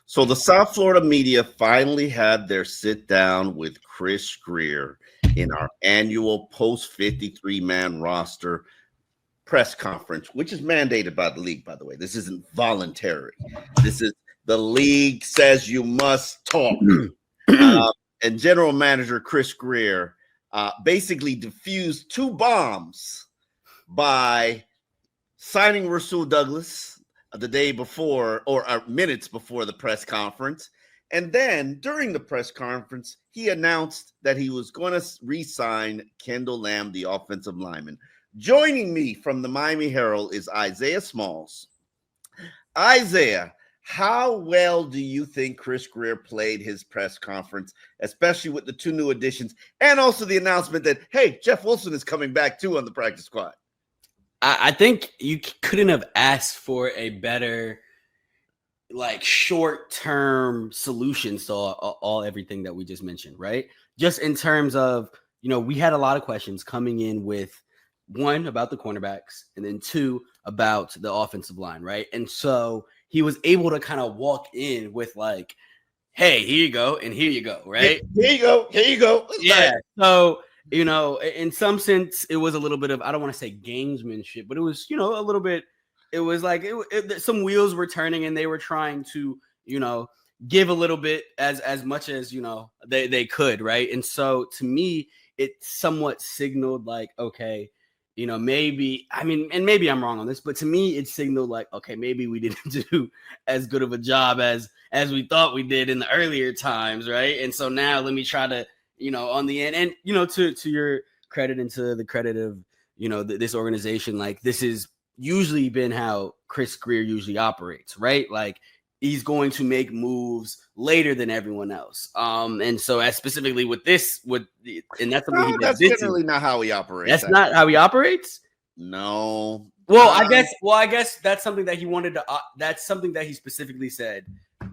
So the South Florida media finally had their sit down with Chris Grier in our annual post 53-man roster press conference, which is mandated by the league, by the way. This isn't voluntary. This is the league says you must talk. And general manager Chris Grier basically diffused two bombs by signing Rasul Douglas the day before or minutes before the press conference. And then during the press conference, he announced that he was going to re-sign Kendall Lamm, the offensive lineman. Joining me from the Miami Herald is Isaiah Smalls. Isaiah, how well do you think Chris Grier played his press conference, especially with the two new additions and also the announcement that, hey, Jeff Wilson is coming back too on the practice squad? I think you couldn't have asked for a better, like, short-term solutions to all everything that we just mentioned, right? Just in terms of, we had a lot of questions coming in with, one, about the cornerbacks, and then two, about the offensive line, right? And so he was able to kind of walk in with, like, hey, here you go, and here you go, right? Here you go, here you go. Yeah, so, in some sense, it was a little bit of, I don't want to say gamesmanship, but it was, a little bit, it was like some wheels were turning and they were trying to, give a little bit as much as, they could, right? And so to me, it somewhat signaled like, okay, maybe, and maybe I'm wrong on this, but to me, it signaled like, okay, maybe we didn't do as good of a job as we thought we did in the earlier times, right? And so now let me try to, on the end, and, to your credit and to the credit of, this organization, like, this has usually been how Chris Grier usually operates, right? Like, he's going to make moves later than everyone else. And so as specifically with this, and that's something that's generally not how he operates. That's not how he operates? No. Well, I guess that's something that he wanted to, that's something that he specifically said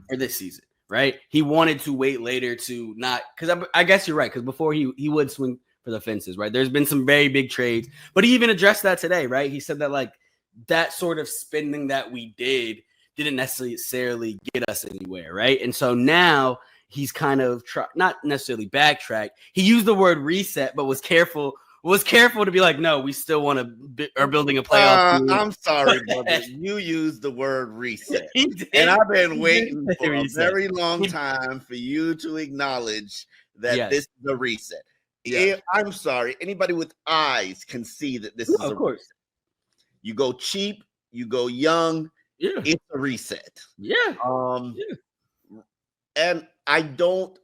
for this season, right? He wanted to wait later to not, because I guess you're right, because before he would swing for the fences, right? There's been some very big trades, but he even addressed that today, right? He said that, like, that sort of spending that we didn't necessarily get us anywhere, right? And so now he's kind of not necessarily backtrack. He used the word reset, but was careful to be like, no, we still want to are building a playoff team. I'm sorry, brother. You used the word reset. And I've been waiting for a very long time for you to acknowledge that this is a reset. Yeah. I'm sorry. Anybody with eyes can see that this is a reset. You go cheap, you go young, it's a reset. And I don't,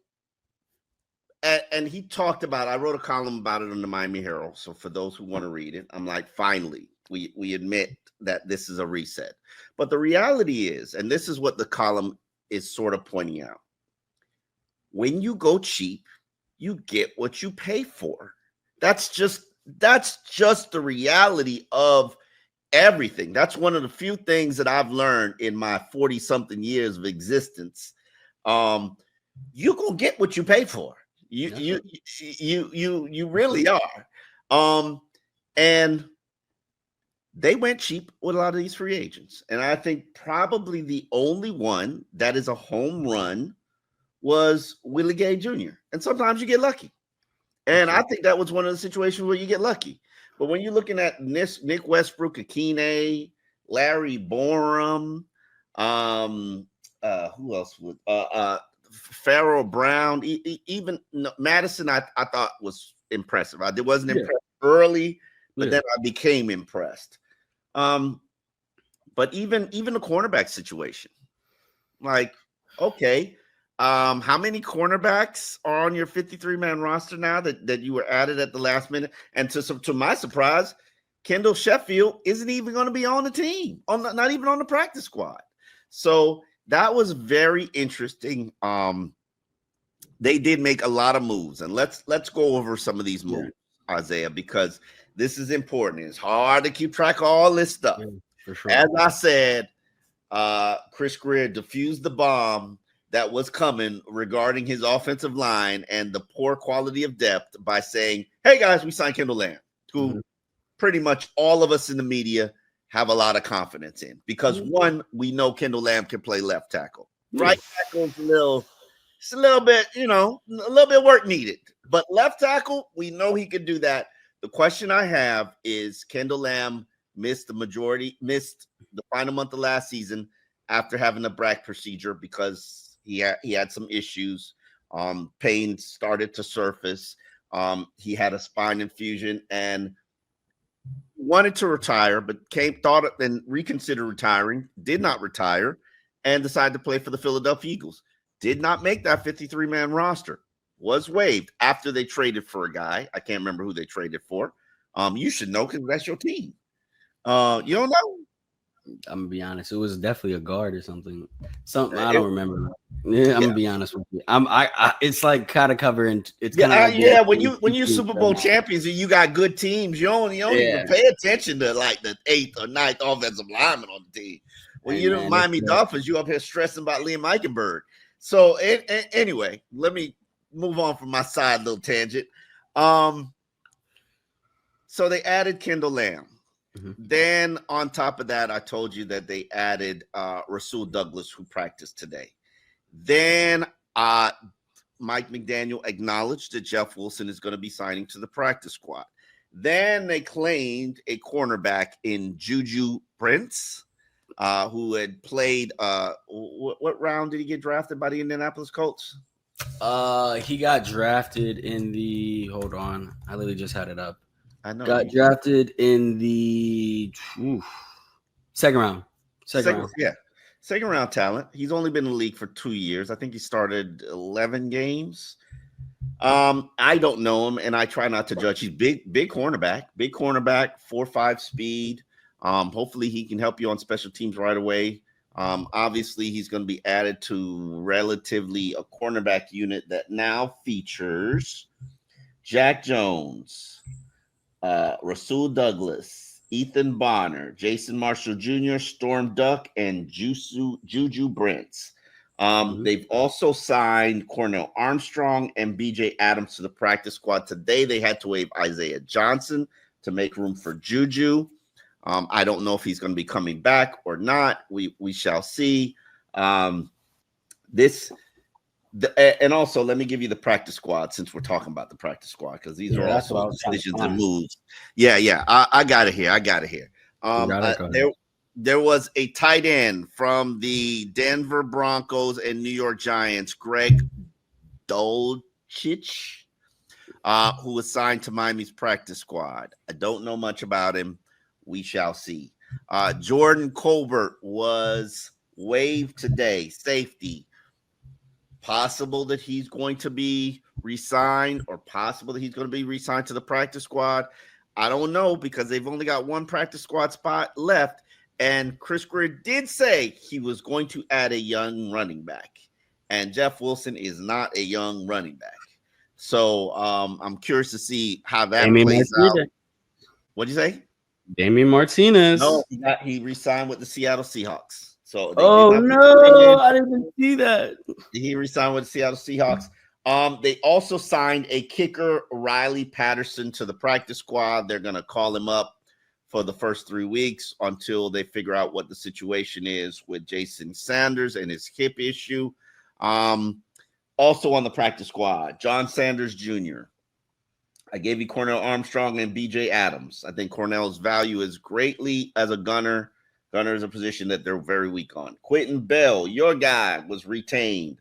and he talked about, I wrote a column about it on the Miami Herald. So for those who want to read it, I'm like, finally, we admit that this is a reset. But the reality is, and this is what the column is sort of pointing out, when you go cheap, you get what you pay for. That's just the reality of everything. That's one of the few things that I've learned in my 40-something years of existence. You gonna get what you pay for. You really are. And they went cheap with a lot of these free agents. And I think probably the only one that is a home run was Willie Gay Jr. And sometimes you get lucky. And I think that was one of the situations where you get lucky. But when you're looking at Nick Westbrook, Akine, Larry Borum, who else would Farrell Brown, even Madison, I thought was impressive. I wasn't impressed early, but then I became impressed. But even the cornerback situation, like, okay, how many cornerbacks are on your 53-man roster now that you were added at the last minute? And to my surprise, Kendall Sheffield isn't even going to be on the team, not even on the practice squad. So that was very interesting. They did make a lot of moves, and let's go over some of these moves, Isaiah, because this is important. It's hard to keep track of all this stuff. For sure. As I said, Chris Grier diffused the bomb that was coming regarding his offensive line and the poor quality of depth by saying, hey, guys, we signed Kendall Lamm, who pretty much all of us in the media have a lot of confidence in. Because, one, we know Kendall Lamm can play left tackle. Right tackle's it's a little bit, a little bit work needed. But left tackle, we know he could do that. The question I have is Kendall Lamm missed the final month of last season after having a back procedure because he had some issues. Pain started to surface. He had a spine infusion and wanted to retire, but thought and reconsidered retiring, did not retire, and decided to play for the Philadelphia Eagles. Did not make that 53-man roster. Was waived after they traded for a guy. I can't remember who they traded for. You should know because that's your team. You don't know? I'm gonna be honest. It was definitely a guard or something. I don't remember. Yeah, I'm gonna be honest with you. It's like kind of covering. It's When you Super Bowl champions and you got good teams, you don't even pay attention to like the 8th or 9th offensive lineman on the team. When you're Miami Dolphins, you up here stressing about Liam Eichenberg. So anyway, let me move on from my side little tangent. So they added Kendall Lamm. Mm-hmm. Then on top of that, I told you that they added Rasul Douglas, who practiced today. Then Mike McDaniel acknowledged that Jeff Wilson is going to be signing to the practice squad. Then they claimed a cornerback in Juju Brents, who had played. What round did he get drafted by the Indianapolis Colts? He got drafted in the. Hold on, I literally just had it up. I know. Got drafted in the second round. Second round. Yeah. Second round talent. He's only been in the league for 2 years. I think he started 11 games. I don't know him, and I try not to judge. He's big cornerback, 4.5 speed. Hopefully he can help you on special teams right away. Obviously he's going to be added to relatively a cornerback unit that now features Jack Jones, Rasul Douglas, Ethan Bonner, Jason Marshall Jr., Storm Duck, and Juju Brents. They've also signed Cornell Armstrong and BJ Adams to the practice squad. Today they had to waive Isaiah Johnson to make room for Juju. I don't know if he's going to be coming back or not. We shall see. And also, let me give you the practice squad since we're talking about the practice squad because these are also decisions and moves. Yeah. I got it here. There was a tight end from the Denver Broncos and New York Giants, Greg Dulcich, who was signed to Miami's practice squad. I don't know much about him. We shall see. Jordan Colbert was waived today, safety. Possible that he's going to be re-signed or possible that he's going to be re-signed to the practice squad. I don't know because they've only got one practice squad spot left. And Chris Grier did say he was going to add a young running back. And Jeff Wilson is not a young running back. So I'm curious to see how that plays out. What'd you say? Damian Martinez. No, he re-signed with the Seattle Seahawks. So I didn't see that. He re-signed with the Seattle Seahawks. They also signed a kicker, Riley Patterson, to the practice squad. They're going to call him up for the first 3 weeks until they figure out what the situation is with Jason Sanders and his hip issue. Also on the practice squad, John Sanders Jr. I gave you Cornell Armstrong and BJ Adams. I think Cornell's value is greatly as a gunner. Gunner is a position that they're very weak on. Quentin Bell, your guy, was retained.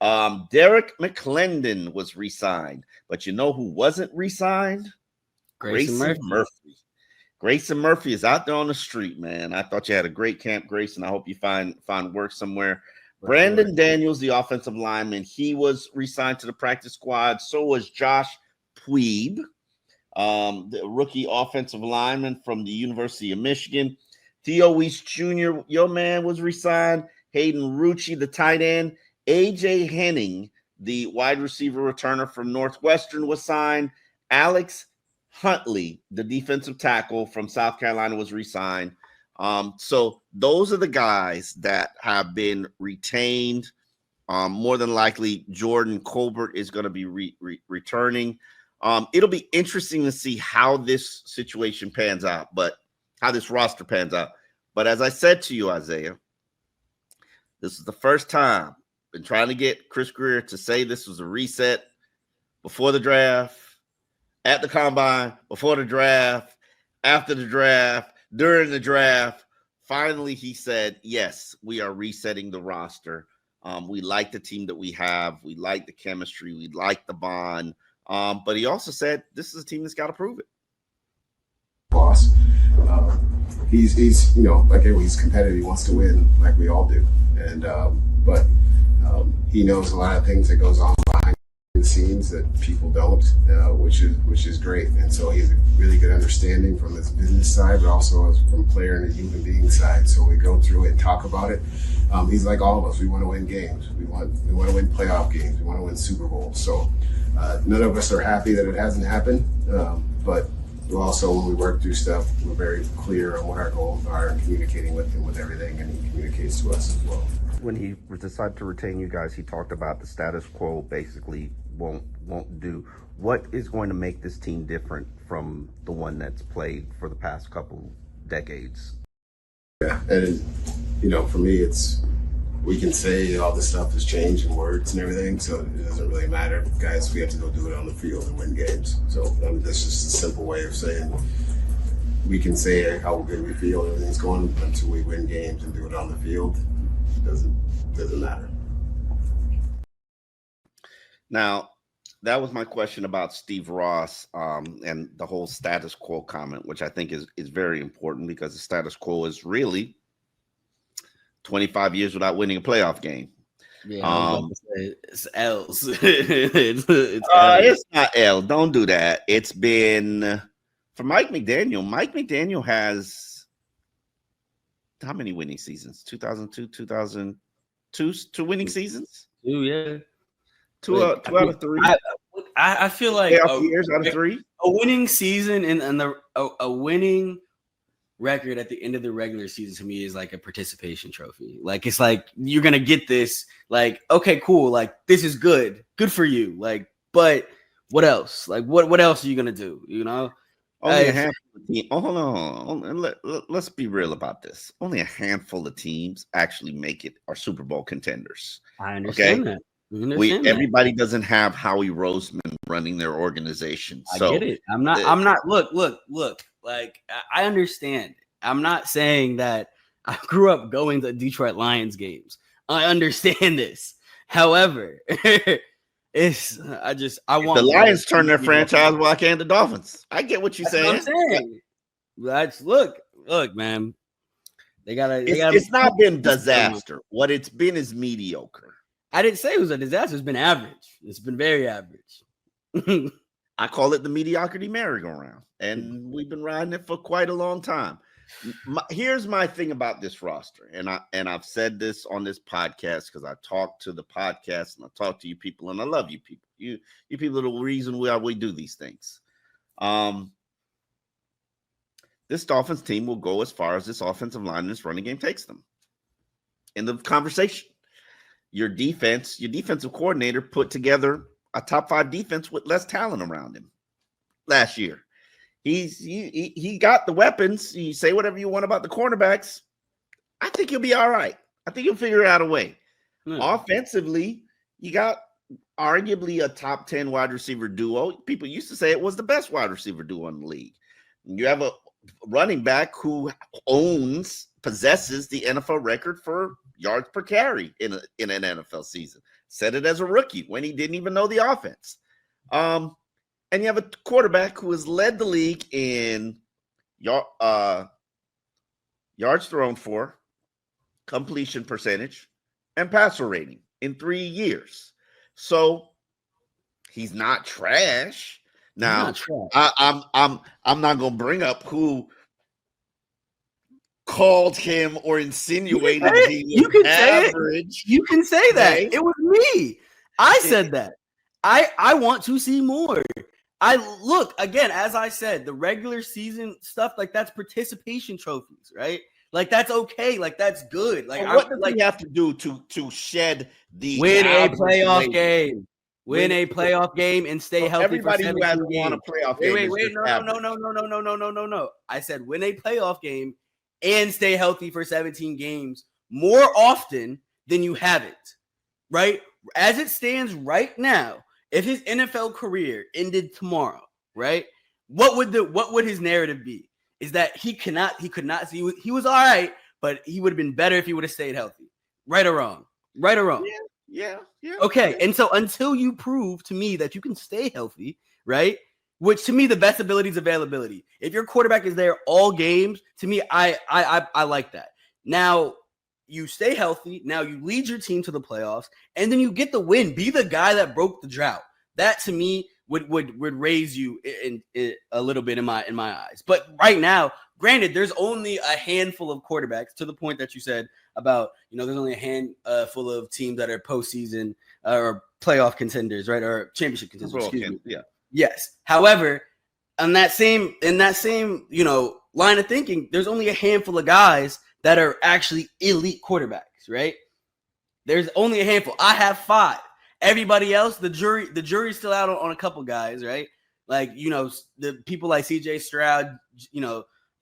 Derek McClendon was re-signed. But you know who wasn't re-signed? Grayson Murphy. Grayson Murphy is out there on the street, man. I thought you had a great camp, Grayson. I hope you find work somewhere. Brandon Daniels, the offensive lineman, he was re-signed to the practice squad. So was Josh Puig, the rookie offensive lineman from the University of Michigan. Theo Weiss Jr., your man, was re-signed. Hayden Rucci, the tight end. A.J. Henning, the wide receiver returner from Northwestern, was signed. Alex Huntley, the defensive tackle from South Carolina, was re-signed. So those are the guys that have been retained. More than likely, Jordan Colbert is going to be returning. It'll be interesting to see how this situation pans out, how this roster pans out. But as I said to you, Isaiah, This is the first time. Been trying to get Chris Grier to say this was a reset before the draft, at the combine, before the draft, after the draft, during the draft. Finally, he said, yes, we are resetting the roster. We like the team that we have. We like the chemistry. We like the bond. But he also said, this is a team that's got to prove it. Boss. He's like he's competitive. He wants to win like we all do. And but he knows a lot of things that goes on behind the scenes that people don't, which is great. And so he has a really good understanding from his business side, but also from player and a human being side. So we go through it and talk about it. He's like all of us. We want to win games. We want to win playoff games. We want to win Super Bowls. So none of us are happy that it hasn't happened. But also, when we work through stuff, we're very clear on what our goals are and communicating with him with everything, and he communicates to us as well. When he decided to retain you guys, he talked about the status quo basically won't do. What is going to make this team different from the one that's played for the past couple decades? Yeah, and for me, we can say all this stuff has changed in words and everything, so it doesn't really matter, guys. We have to go do it on the field and win games. So that's just a simple way of saying we can say how good we feel and everything's going until we win games and do it on the field. It doesn't matter. Now, that was my question about Steve Ross and the whole status quo comment, which I think is very important because the status quo is really 25 years without winning a playoff game. Yeah, I was about to say, it's L's. It's not L. Don't do that. It's been for Mike McDaniel. Mike McDaniel has how many winning seasons? 2002, 2002, two winning seasons? Yeah. Two out of three. I feel like years out of three. A winning season and a winning record at the end of the regular season to me is like a participation trophy. Like it's like you're gonna get this. Like okay, cool. Like this is good for you. Like, but what else? Like what else are you gonna do? Only a handful of teams. Oh, hold on. Let's be real about this. Only a handful of teams actually make it or Super Bowl contenders. I understand that. Everybody doesn't have Howie Roseman running their organization. So I get it. I'm not. Look. Like I understand. I'm not saying that I grew up going to Detroit Lions games. I understand this. However, I want the Lions turn their franchise. Why can't the Dolphins? I get what you're saying. What I'm saying. That's look, man. They gotta. It's not been disaster. What it's been is mediocre. I didn't say it was a disaster. It's been average. It's been very average. I call it the mediocrity merry-go-round, and we've been riding it for quite a long time. Here's my thing about this roster, and I've said this on this podcast because I talk to the podcast and I talk to you people, and I love you people. You people are the reason why we do these things. This Dolphins team will go as far as this offensive line and this running game takes them. In the conversation, your defensive coordinator put together a top 5 defense with less talent around him last year. He got the weapons. You say whatever you want about the cornerbacks. I think he'll be all right. I think he'll figure out a way. Offensively, you got arguably a top 10 wide receiver duo. People used to say it was the best wide receiver duo in the league. You have a running back who possesses the NFL record for yards per carry in an NFL season. Said it as a rookie when he didn't even know the offense. And you have a quarterback who has led the league in yards thrown for, completion percentage, and passer rating in 3 years. So he's not trash. Now, I'm not going to bring up who called him or insinuated he was average. You can say that. Okay. It was me. I said that. I want to see more. Look, again, as I said, the regular season stuff, like that's participation trophies, right? Like that's okay. Like that's good. Like what does he have to do to shed the win a playoff game? Win a playoff game and stay healthy. Everybody who hasn't won a playoff game. Wait, no. I said win a playoff game and stay healthy for 17 games more often then you haven't, right? As it stands right now, if his NFL career ended tomorrow, right? What would his narrative be? Is that he could not see, he was all right, but he would have been better if he would have stayed healthy. Right or wrong? Right or wrong? Yeah. Okay, and so until you prove to me that you can stay healthy, right? Which to me, the best ability is availability. If your quarterback is there all games, to me, I like that. Now you stay healthy. Now you lead your team to the playoffs, and then you get the win. Be the guy that broke the drought. That to me would raise you in a little bit in my eyes. But right now, granted, there's only a handful of quarterbacks, to the point that you said about, there's only a handful of teams that are postseason or playoff contenders, right? Or championship contenders. Excuse me. Yeah. Yes. However, in that same, line of thinking, there's only a handful of guys that are actually elite quarterbacks, right? There's only a handful. I have 5. Everybody else, the jury's still out on a couple guys, right? Like, the people like CJ Stroud,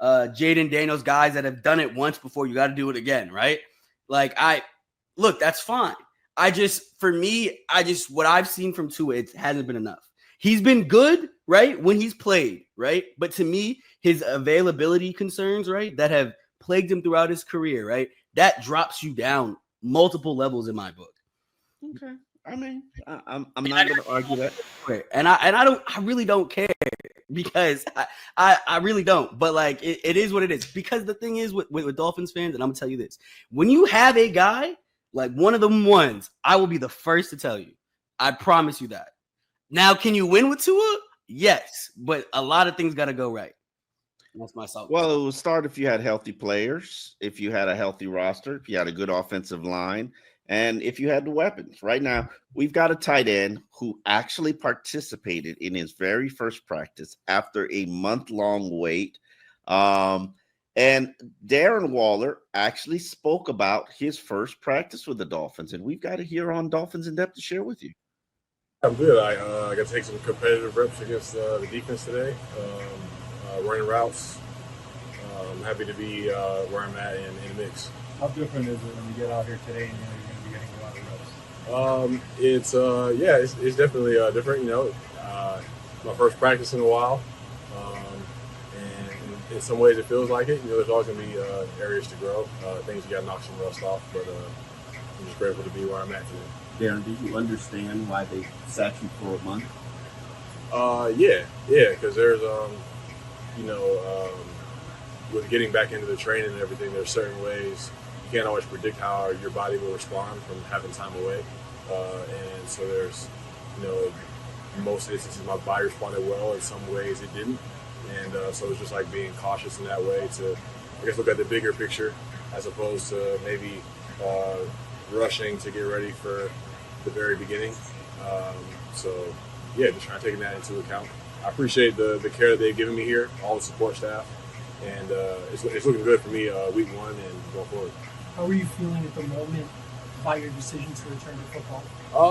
Jaden Daniels, guys that have done it once before. You got to do it again, right? Like, that's fine. What I've seen from Tua, it hasn't been enough. He's been good, right, when he's played, right? But to me, his availability concerns, right, that have plagued him throughout his career, right, that drops you down multiple levels in my book. Okay. I mean, I'm not going to argue that. And I really don't care, because I really don't. But like, it is what it is. Because the thing is with Dolphins fans, and I'm gonna tell you this: when you have a guy like one of them ones, I will be the first to tell you. I promise you that. Now, can you win with Tua? Yes, but a lot of things got to go right. That's my salt. Well, it would start if you had healthy players, if you had a healthy roster, if you had a good offensive line, and if you had the weapons. Right now, we've got a tight end who actually participated in his very first practice after a month-long wait. And Darren Waller actually spoke about his first practice with the Dolphins, and we've got it here on Dolphins In Depth to share with you. I'm good. I got to take some competitive reps against the defense today, running routes. I'm happy to be where I'm at in the mix. How different is it when you get out here today and you're going to be getting a lot of reps? It's definitely different. My first practice in a while, and in some ways it feels like it. There's always going to be areas to grow, things you got to knock some rust off. But I'm just grateful to be where I'm at today. Darren, did you understand why they sat you for a month? Yeah, because there's, with getting back into the training and everything, there's certain ways you can't always predict how your body will respond from having time away. And so there's, in most instances, my body responded well. In some ways, it didn't. And so it's just like being cautious in that way to, I guess, look at the bigger picture as opposed to maybe rushing to get ready for the very beginning. Just trying to take that into account. I appreciate the care that they've given me here, all the support staff, and it's looking good for me week 1 and going forward. How are you feeling at the moment by your decision to return to football?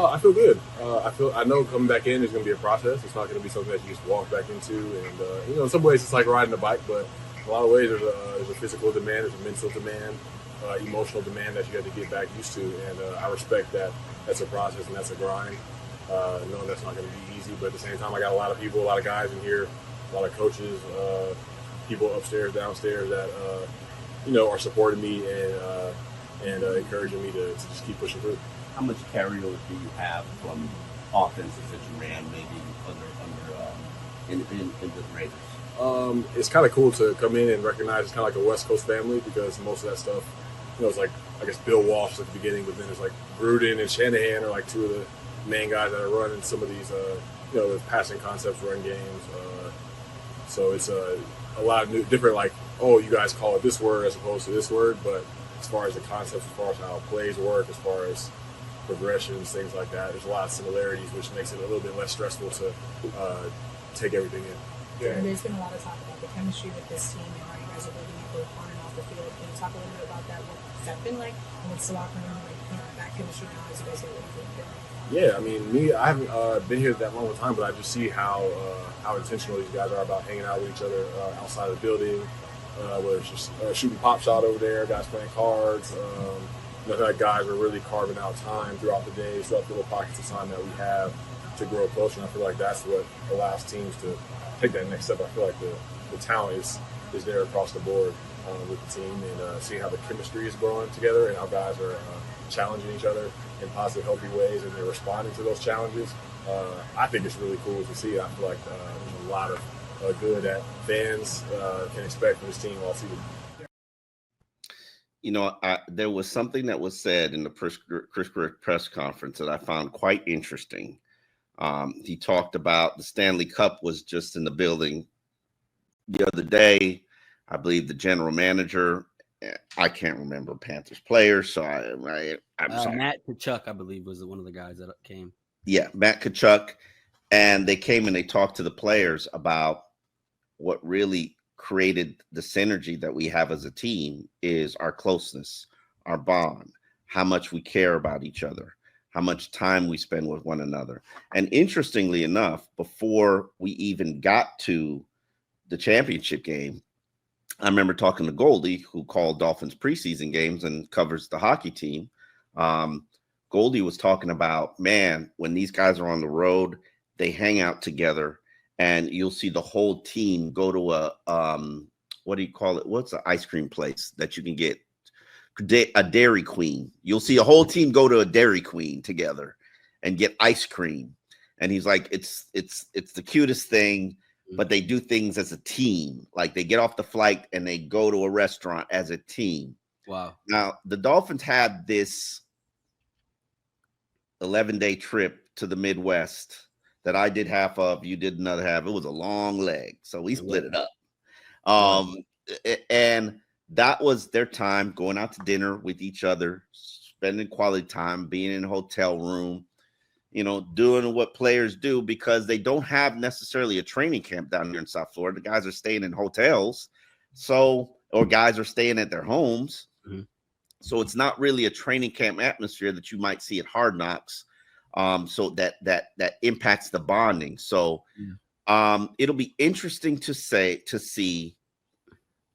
I feel good. I know coming back in is going to be a process. It's not going to be something that you just walk back into. And in some ways it's like riding a bike, but in a lot of ways there's a physical demand, there's a mental demand, emotional demand that you got to get back used to. And I respect that. That's a process and that's a grind. Knowing that's not going to be easy, but at the same time, I got a lot of people, a lot of guys in here, a lot of coaches, people upstairs, downstairs that are supporting me and encouraging me to just keep pushing through. How much carryover do you have from offenses that you ran maybe in the Raiders? It's kind of cool to come in and recognize it's kind of like a West Coast family, because most of that stuff, it's like, I guess Bill Walsh at the beginning, but then it's like Gruden and Shanahan are like two of the main guys that are running some of these, the passing concepts, run games. So it's a lot of new, different, like, oh, you guys call it this word as opposed to this word. But as far as the concepts, as far as how plays work, as far as progressions, things like that, there's a lot of similarities, which makes it a little bit less stressful to take everything in. Yeah. And there's been a lot of talk about the chemistry with this team and how you guys are building it both on and off the field. Can you talk a little bit about that? What's that been like? And what's the locker room like? That chemistry now as you guys get ready for the field? Yeah, I mean, I haven't been here that long of a time, but I just see how intentional these guys are about hanging out with each other outside of the building, whether it's just shooting pop shot over there, guys playing cards, I feel like guys are really carving out time throughout the day, throughout the little pockets of time that we have to grow closer. And I feel like that's what allows teams to take that next step. I feel like the talent is there across the board with the team, and seeing how the chemistry is growing together and how guys are challenging each other in positive, healthy ways, and they're responding to those challenges. I think it's really cool to see. I feel like there's a lot of good that fans can expect from this team all season. You know, there was something that was said in the Chris Grier press conference that I found quite interesting. He talked about the Stanley Cup was just in the building the other day. I believe the general manager, I can't remember Panthers players, so I'm sorry. Matt Kachuk, I believe, was one of the guys that came. Yeah, Matt Kachuk. And they came and they talked to the players about what really created the synergy that we have as a team is our closeness, our bond, how much we care about each other, how much time we spend with one another. And interestingly enough, before we even got to the championship game, I remember talking to Goldie, who called Dolphins preseason games and covers the hockey team. Goldie was talking about, man, when these guys are on the road, they hang out together, and you'll see the whole team go to a what do you call it? What's the ice cream place that you can get? A Dairy Queen. You'll see a whole team go to a Dairy Queen together and get ice cream. And he's like, it's the cutest thing. But they do things as a team. Like they get off the flight and they go to a restaurant as a team. Wow. Now, the Dolphins had this 11-day trip to the Midwest that I did half of, you did another half. It was a long leg. So we split it up. And that was their time going out to dinner with each other, spending quality time, being in a hotel room, you know, doing what players do because they don't have necessarily a training camp down here in South Florida. The guys are staying in hotels, or guys are staying at their homes. Mm-hmm. So it's not really a training camp atmosphere that you might see at Hard Knocks. So that impacts the bonding. So it'll be interesting to see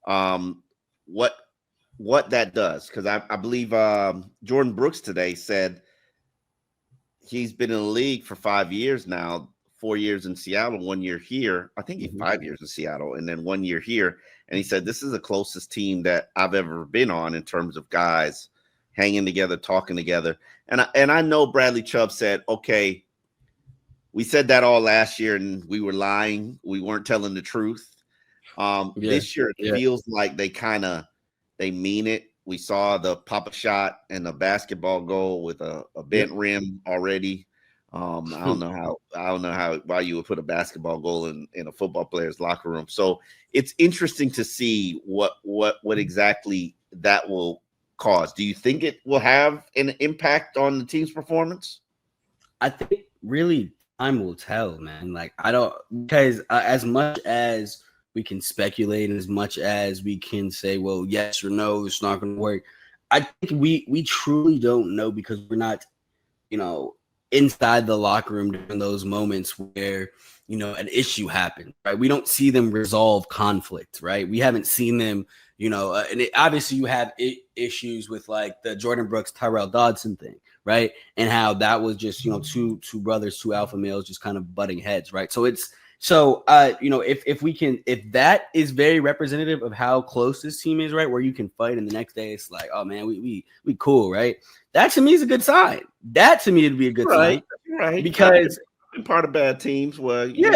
what that does, because I believe Jordan Brooks today said he's been in the league for 5 years now, 4 years in Seattle, 1 year here. I think he's 5 years in Seattle and then 1 year here. And he said, this is the closest team that I've ever been on in terms of guys hanging together, talking together. And I know Bradley Chubb said, okay, we said that all last year and we were lying. We weren't telling the truth. This year it feels like they mean it. We saw the pop-up shot and the basketball goal with a bent rim already. I don't know why you would put a basketball goal in a football player's locker room. So it's interesting to see what exactly that will cause. Do you think it will have an impact on the team's performance? I think really time will tell, man. Like because as much as we can speculate and as much as we can say, well, yes or no, it's not going to work, I think we truly don't know because we're not, inside the locker room during those moments where, an issue happened, right? We don't see them resolve conflict, right? We haven't seen them, and obviously you have issues with like the Jordan Brooks, Tyrell Dodson thing, right? And how that was just, two brothers, two alpha males just kind of butting heads, right? So if that is very representative of how close this team is, right? Where you can fight and the next day it's like, oh man, we cool, right? That to me is a good sign. That to me would be a good sign. Right. Because I'm part of bad teams where you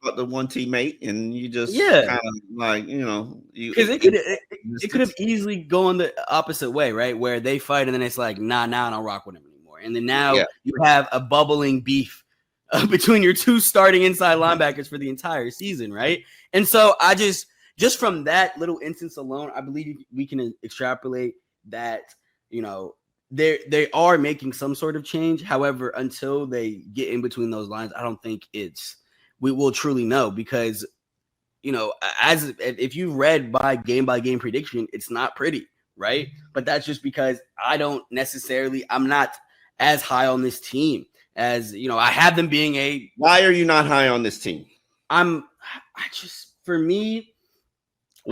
got the one teammate and you just kind of like, because it could have easily gone the opposite way, right? Where they fight and then it's like, nah, I don't rock with him anymore. And then now you have a bubbling beef between your two starting inside linebackers for the entire season, right? And so I just from that little instance alone, I believe we can extrapolate that, they are making some sort of change. However, until they get in between those lines, I don't think we will truly know because, as if you read by game prediction, it's not pretty, right? But that's just because I'm not as high on this team as, I have them being Why are you not high on this team? For me,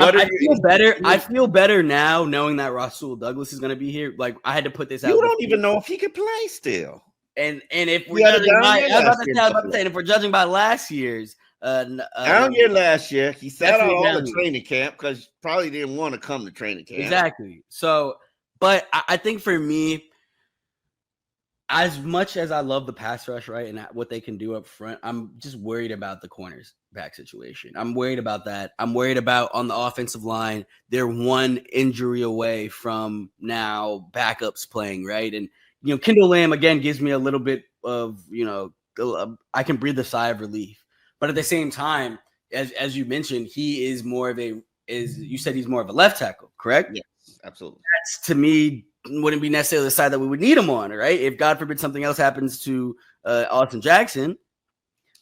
I feel better. I feel better now knowing that Rasul Douglas is going to be here. Like I had to put this out. You don't even know if he can play still. And if we're judging by, I was about to say, if we're judging by last year's down year last year, he sat out all the year. training camp because probably didn't want to come to training camp. Exactly. So, but I think for me, as much as I love the pass rush, right, and what they can do up front, I'm just worried about the corners back situation. I'm worried about that. I'm worried about on the offensive line. They're one injury away from now backups playing, right? And, Kendall Lamm, again, gives me a little bit of, I can breathe a sigh of relief. But at the same time, as you mentioned, he is more of you said he's more of a left tackle, correct? Yes, absolutely. That's, to me, wouldn't be necessarily the side that we would need him on, right? If God forbid something else happens to Austin Jackson,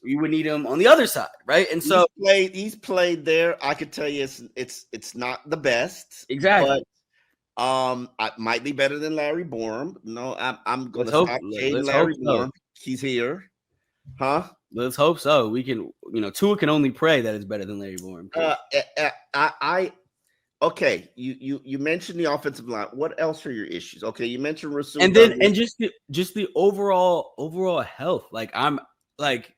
we would need him on the other side, right? And so he's played there. I could tell you it's not the best, exactly. But it might be better than Larry Borum. No, I'm going to stop shading Larry Borum. He's here, huh? Let's hope so. We can, Tua can only pray that it's better than Larry Borum. Okay, you mentioned the offensive line. What else are your issues? Okay, you mentioned Rasul, and then and just the overall health. Like I'm like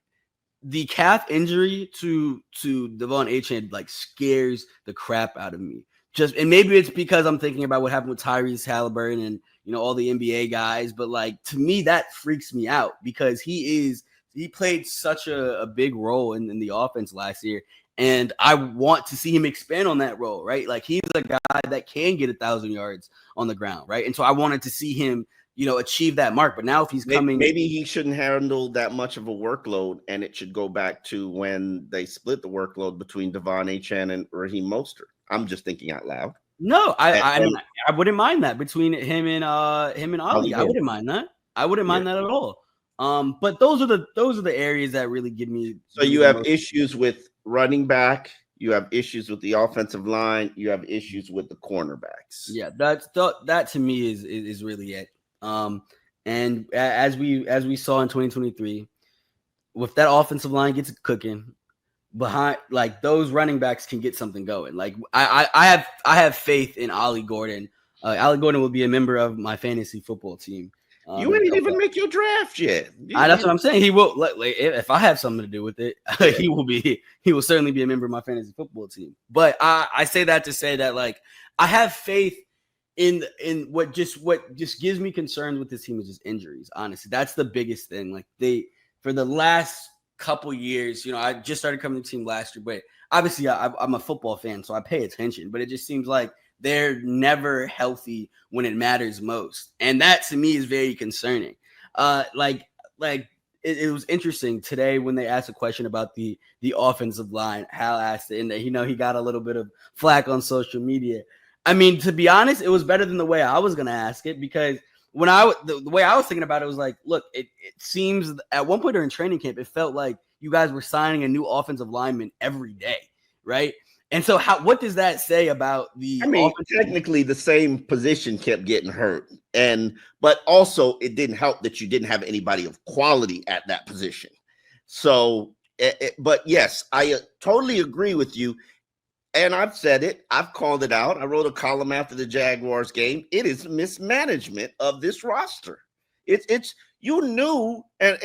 the calf injury to Devon Achane like scares the crap out of me. And maybe it's because I'm thinking about what happened with Tyrese Halliburton and all the NBA guys, but like to me that freaks me out because he played such a big role in the offense last year. And I want to see him expand on that role, right? Like he's a guy that can get 1,000 yards on the ground, right? And so I wanted to see him, achieve that mark. But now if he's coming, maybe he shouldn't handle that much of a workload, and it should go back to when they split the workload between Devon Achane and Raheem Mostert. I'm just thinking out loud. No, I wouldn't mind that between him and Ali. I wouldn't mind that. I wouldn't mind that at all. But those are the areas that really give me. So you have issues with running back, you have issues with the offensive line, you have issues with the cornerbacks. Yeah, that to me is really it. And as we saw in 2023, if that offensive line gets cooking behind, like those running backs can get something going. Like I have faith in Ollie Gordon. Ollie Gordon will be a member of my fantasy football team. You didn't even make your draft yet. That's what I'm saying. He will. Like, if I have something to do with it, he will certainly be a member of my fantasy football team. But I say that to say that like I have faith in what just gives me concerns with this team is just injuries. Honestly, that's the biggest thing. Like for the last couple years, I just started coming to the team last year, but obviously I'm a football fan, so I pay attention. But it just seems like they're never healthy when it matters most. And that to me is very concerning. It was interesting today when they asked a question about the offensive line. Hal asked it, and he got a little bit of flack on social media. I mean, to be honest, it was better than the way I was going to ask it because the way I was thinking about it was like, look, it seems at one point during training camp, it felt like you guys were signing a new offensive lineman every day, right? And so what does that say about the technically the same position kept getting hurt. But also it didn't help that you didn't have anybody of quality at that position. So, but yes, I totally agree with you. And I've said it, I've called it out. I wrote a column after the Jaguars game. It is mismanagement of this roster. It's you knew, and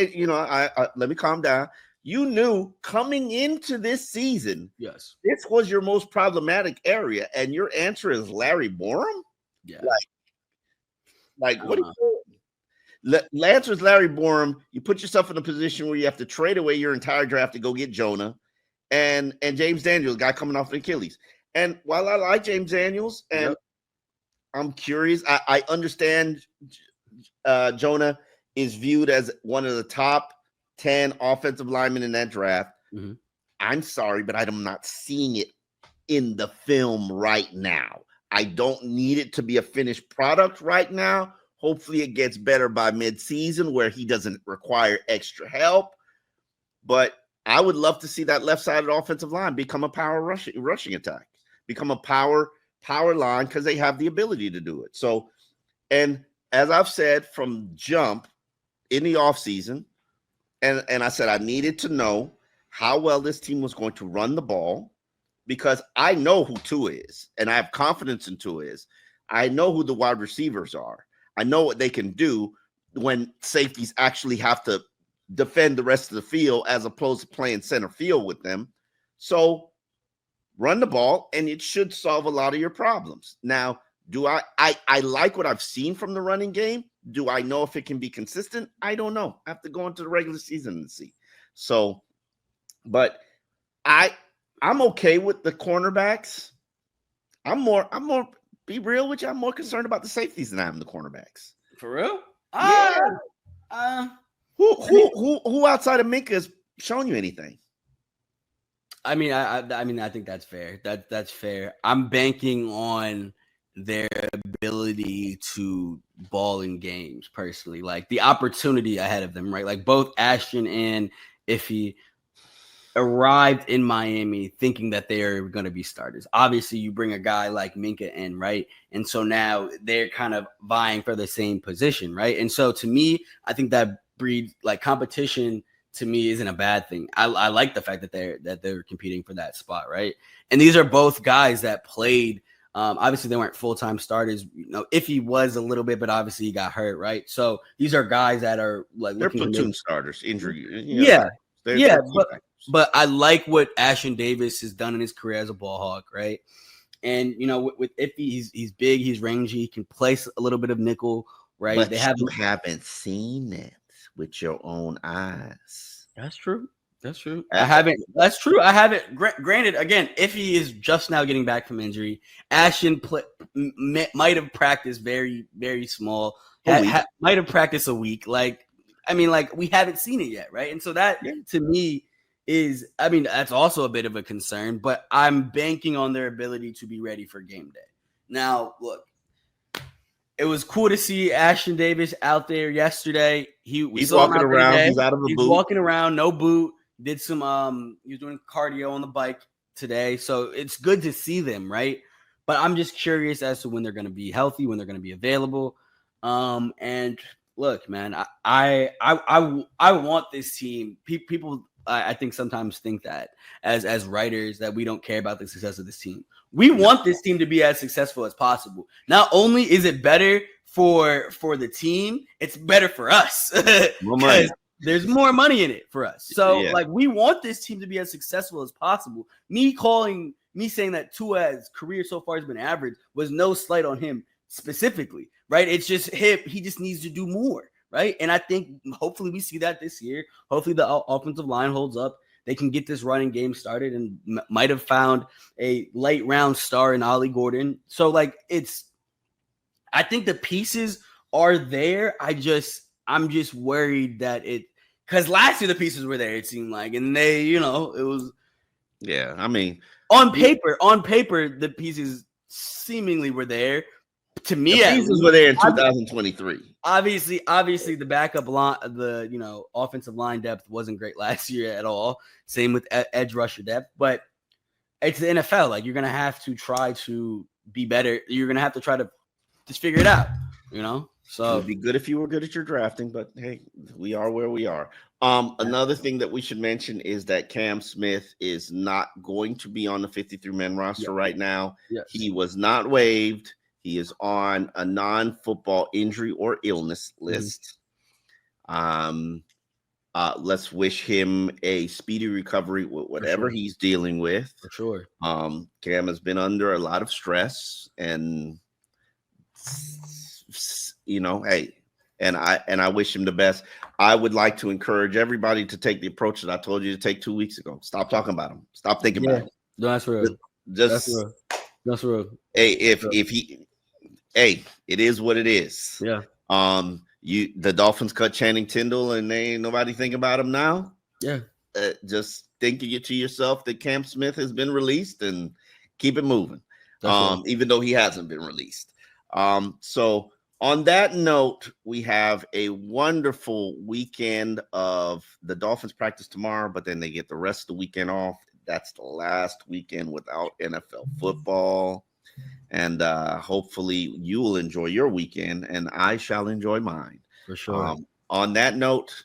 let me calm down. You knew coming into this season, yes, this was your most problematic area, and your answer is Larry Borum. Yeah, like what? The answer is Larry Borum. You put yourself in a position where you have to trade away your entire draft to go get Jonah, and James Daniels, guy coming off an Achilles. And while I like James Daniels, and I'm curious, I understand Jonah is viewed as one of the top 10 offensive linemen in that draft. Mm-hmm. I'm sorry, but I'm not seeing it in the film right now. I don't need it to be a finished product right now. Hopefully it gets better by mid-season where he doesn't require extra help. But I would love to see that left-sided offensive line become a power rushing attack, become a power line because they have the ability to do it. So, and as I've said from jump in the offseason, and I said I needed to know how well this team was going to run the ball. because I know who Tua is, and I have confidence in Tua is. I know who the wide receivers are. I know what they can do when safeties actually have to defend the rest of the field as opposed to playing center field with them. So run the ball, and it should solve a lot of your problems. Now, do I like what I've seen from the running game? Do I know if it can be consistent? I don't know. I have to go into the regular season and see. So, but I'm okay with the cornerbacks. I'm more be real with you. I'm more concerned about the safeties than I am the cornerbacks. For real? Yeah. Who outside of Minka has shown you anything? I mean, I think that's fair. That's fair. I'm banking on their ability to ball in games personally, like the opportunity ahead of them, right? Like both Ashton and Iffy arrived in Miami thinking that they are going to be starters. Obviously, you bring a guy like Minka in, right? And so now they're kind of vying for the same position, right? And so to me, I think that breeds like competition. To me, isn't a bad thing. I like the fact that they're competing for that spot, right? And these are both guys that played. Obviously, they weren't full-time starters. You know, if he was a little bit, but obviously he got hurt, right? So these are guys that are like they're platoon starters, injury. But I like what Ashton Davis has done in his career as a ball hawk, right? And you know, with Iffy, he's big, he's rangy, he can place a little bit of nickel, right? But you haven't seen it with your own eyes. That's true. That's true. I haven't. Granted, again, Iffy is just now getting back from injury. Ashton might have practiced very, very small. Might have practiced a week. Like, I mean, like we haven't seen it yet, right? And so that to me is, I mean, that's also a bit of a concern. But I'm banking on their ability to be ready for game day. Now, look. It was cool to see Ashton Davis out there yesterday. He's walking around. He's out of the boot. He's walking around, no boot. Did some he was doing cardio on the bike today. So it's good to see them, right? But I'm just curious as to when they're going to be healthy, when they're going to be available. And look, man, I want this team. People I think sometimes think that as writers that we don't care about the success of this team. We want this team to be as successful as possible. Not only is it better for the team, it's better for us. Because there's more money in it for us. So like we want this team to be as successful as possible. Me saying that Tua's career so far has been average was no slight on him specifically, right? It's just him. He just needs to do more, right? And I think hopefully we see that this year. Hopefully the offensive line holds up. They can get this running game started and might have found a late round star in Ollie Gordon. So like I think the pieces are there. I'm just worried that because last year the pieces were there, it seemed like, and they, you know, it was. Yeah, I mean, on paper, the pieces seemingly were there. To me, the pieces were there in 2023. Obviously, the backup line, the offensive line depth wasn't great last year at all. Same with edge rusher depth, but it's the NFL. Like you're gonna have to try to be better. You're gonna have to try to just figure it out. You know, so it'd be good if you were good at your drafting, but hey, we are where we are. Another thing that we should mention is that Cam Smith is not going to be on the 53-man roster right now. Yes. He was not waived. He is on a non-football injury or illness list. Let's wish him a speedy recovery with whatever he's dealing with. For sure. Cam has been under a lot of stress, and hey, and I wish him the best. I would like to encourage everybody to take the approach that I told you to take 2 weeks ago. Stop talking about him. Stop thinking about him. No, that's real. That's real. Hey, it is what it is. Yeah. The Dolphins cut Channing Tindall, and they ain't nobody think about him now. Yeah. Just thinking it to yourself that Cam Smith has been released and keep it moving. Even though he hasn't been released. So on that note, we have a wonderful weekend of the Dolphins practice tomorrow, but then they get the rest of the weekend off. That's the last weekend without NFL football. And hopefully you will enjoy your weekend, and I shall enjoy mine. For sure. On that note,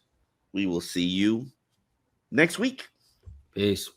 we will see you next week. Peace.